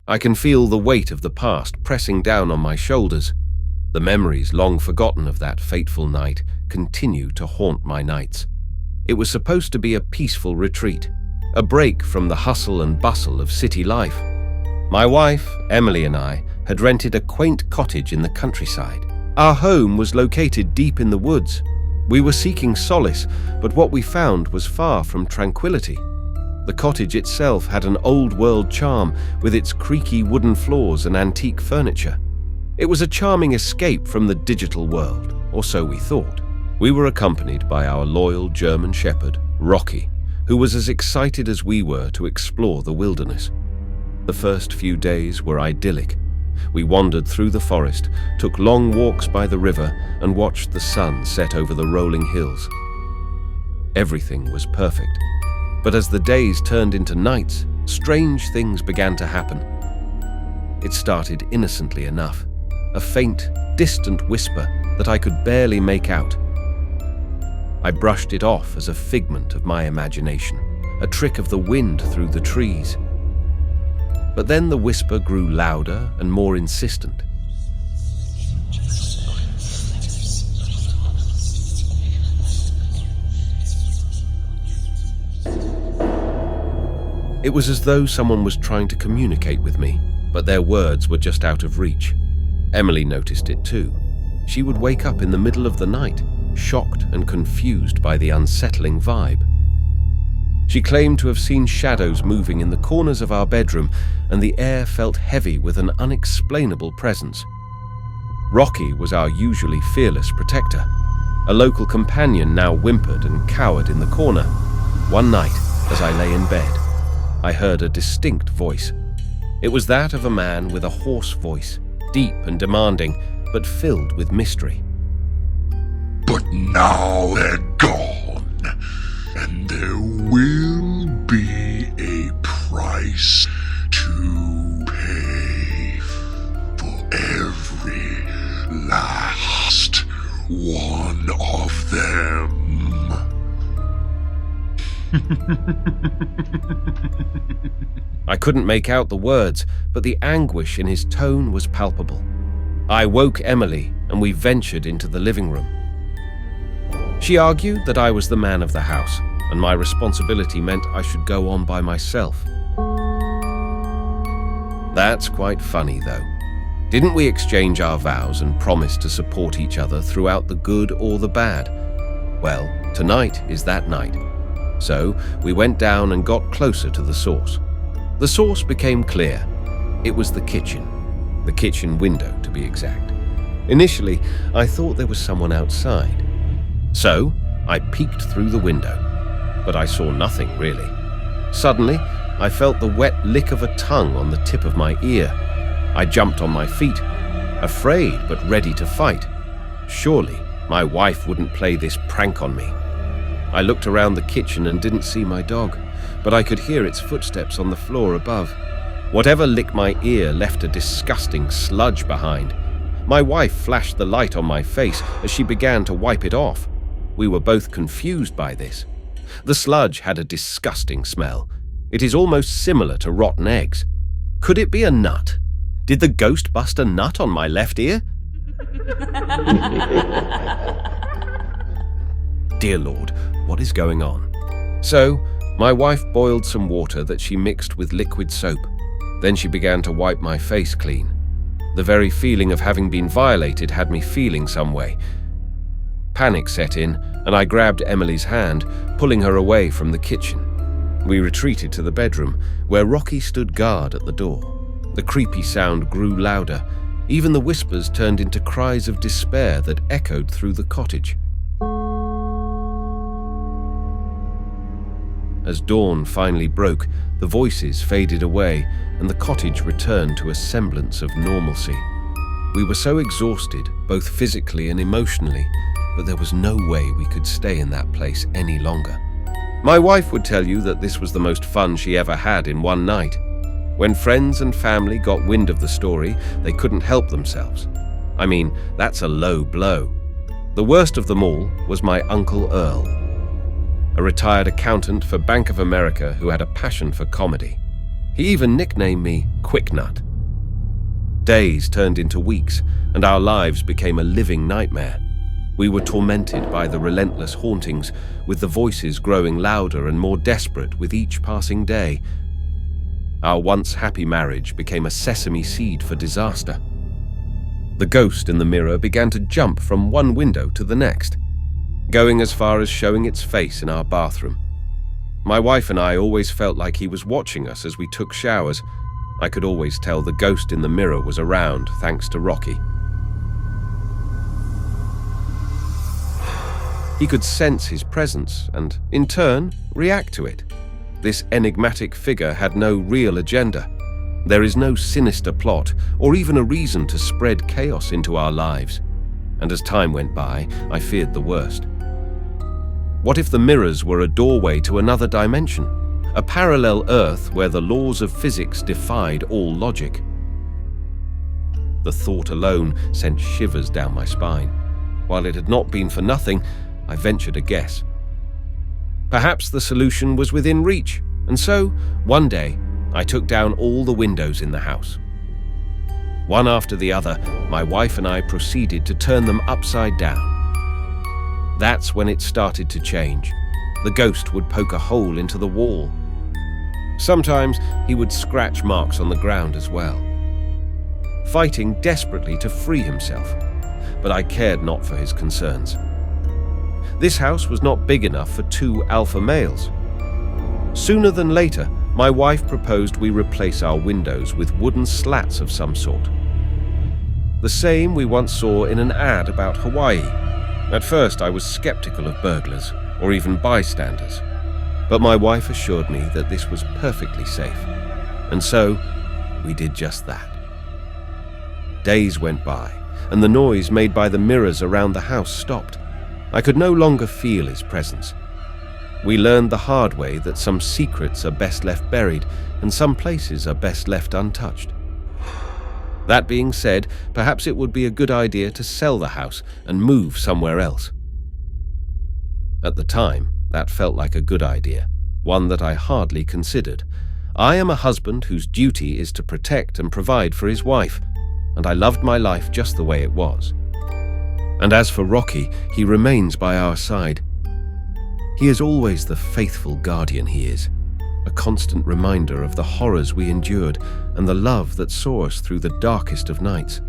I can feel the weight of the past pressing down on my shoulders. The memories long forgotten of that fateful night continue to haunt my nights. It was supposed to be a peaceful retreat, a break from the hustle and bustle of city life. My wife, Emily, and I had rented a quaint cottage in the countryside. Our home was located deep in the woods. We were seeking solace, but what we found was far from tranquility. The cottage itself had an old-world charm with its creaky wooden floors and antique furniture. It was a charming escape from the digital world, or so we thought. We were accompanied by our loyal German shepherd, Rocky, who was as excited as we were to explore the wilderness. The first few days were idyllic. We wandered through the forest, took long walks by the river, and watched the sun set over the rolling hills. Everything was perfect. But as the days turned into nights, strange things began to happen. It started innocently enough, a faint, distant whisper that I could barely make out. I brushed it off as a figment of my imagination, a trick of the wind through the trees. But then the whisper grew louder and more insistent. It was as though someone was trying to communicate with me, but their words were just out of reach. Emily noticed it too. She would wake up in the middle of the night, shocked and confused by the unsettling vibe. She claimed to have seen shadows moving in the corners of our bedroom, and the air felt heavy with an unexplainable presence. Rocky was our usually fearless protector. A local companion now whimpered and cowered in the corner. One night, as I lay in bed, I heard a distinct voice. It was that of a man with a hoarse voice, deep and demanding, but filled with mystery. But now they're gone, and there will be a price to pay for every last one of them. I couldn't make out the words, but the anguish in his tone was palpable. I woke Emily, and we ventured into the living room. She argued that I was the man of the house, and my responsibility meant I should go on by myself. That's quite funny, though. Didn't we exchange our vows and promise to support each other throughout the good or the bad? Well, tonight is that night. So we went down and got closer to the source. The source became clear. It was the kitchen window to be exact. Initially, I thought there was someone outside. So I peeked through the window, but I saw nothing really. Suddenly, I felt the wet lick of a tongue on the tip of my ear. I jumped on my feet, afraid but ready to fight. Surely my wife wouldn't play this prank on me. I looked around the kitchen and didn't see my dog, but I could hear its footsteps on the floor above. Whatever licked my ear left a disgusting sludge behind. My wife flashed the light on my face as she began to wipe it off. We were both confused by this. The sludge had a disgusting smell. It is almost similar to rotten eggs. Could it be a nut? Did the ghost bust a nut on my left ear? Dear Lord, what is going on? So, my wife boiled some water that she mixed with liquid soap. Then she began to wipe my face clean. The very feeling of having been violated had me feeling some way. Panic set in, and I grabbed Emily's hand, pulling her away from the kitchen. We retreated to the bedroom, where Rocky stood guard at the door. The creepy sound grew louder. Even the whispers turned into cries of despair that echoed through the cottage. As dawn finally broke, the voices faded away, and the cottage returned to a semblance of normalcy. We were so exhausted, both physically and emotionally, but there was no way we could stay in that place any longer. My wife would tell you that this was the most fun she ever had in one night. When friends and family got wind of the story, they couldn't help themselves. I mean, that's a low blow. The worst of them all was my Uncle Earl, a retired accountant for Bank of America who had a passion for comedy. He even nicknamed me Quicknut. Days turned into weeks, and our lives became a living nightmare. We were tormented by the relentless hauntings, with the voices growing louder and more desperate with each passing day. Our once happy marriage became a sesame seed for disaster. The ghost in the mirror began to jump from one window to the next, going as far as showing its face in our bathroom. My wife and I always felt like he was watching us as we took showers. I could always tell the ghost in the mirror was around, thanks to Rocky. He could sense his presence and, in turn, react to it. This enigmatic figure had no real agenda. There is no sinister plot or even a reason to spread chaos into our lives. And as time went by, I feared the worst. What if the mirrors were a doorway to another dimension? A parallel Earth where the laws of physics defied all logic? The thought alone sent shivers down my spine. While it had not been for nothing, I ventured a guess. Perhaps the solution was within reach, and so, one day, I took down all the windows in the house. One after the other, my wife and I proceeded to turn them upside down. That's when it started to change. The ghost would poke a hole into the wall. Sometimes he would scratch marks on the ground as well, fighting desperately to free himself, but I cared not for his concerns. This house was not big enough for 2 alpha males. Sooner than later, my wife proposed we replace our windows with wooden slats of some sort. The same we once saw in an ad about Hawaii. At first, I was skeptical of burglars, or even bystanders, but my wife assured me that this was perfectly safe, and so we did just that. Days went by, and the noise made by the mirrors around the house stopped. I could no longer feel his presence. We learned the hard way that some secrets are best left buried, and some places are best left untouched. That being said, perhaps it would be a good idea to sell the house and move somewhere else. At the time, that felt like a good idea, one that I hardly considered. I am a husband whose duty is to protect and provide for his wife, and I loved my life just the way it was. And as for Rocky, he remains by our side. He is always the faithful guardian he is, a constant reminder of the horrors we endured and the love that saw us through the darkest of nights.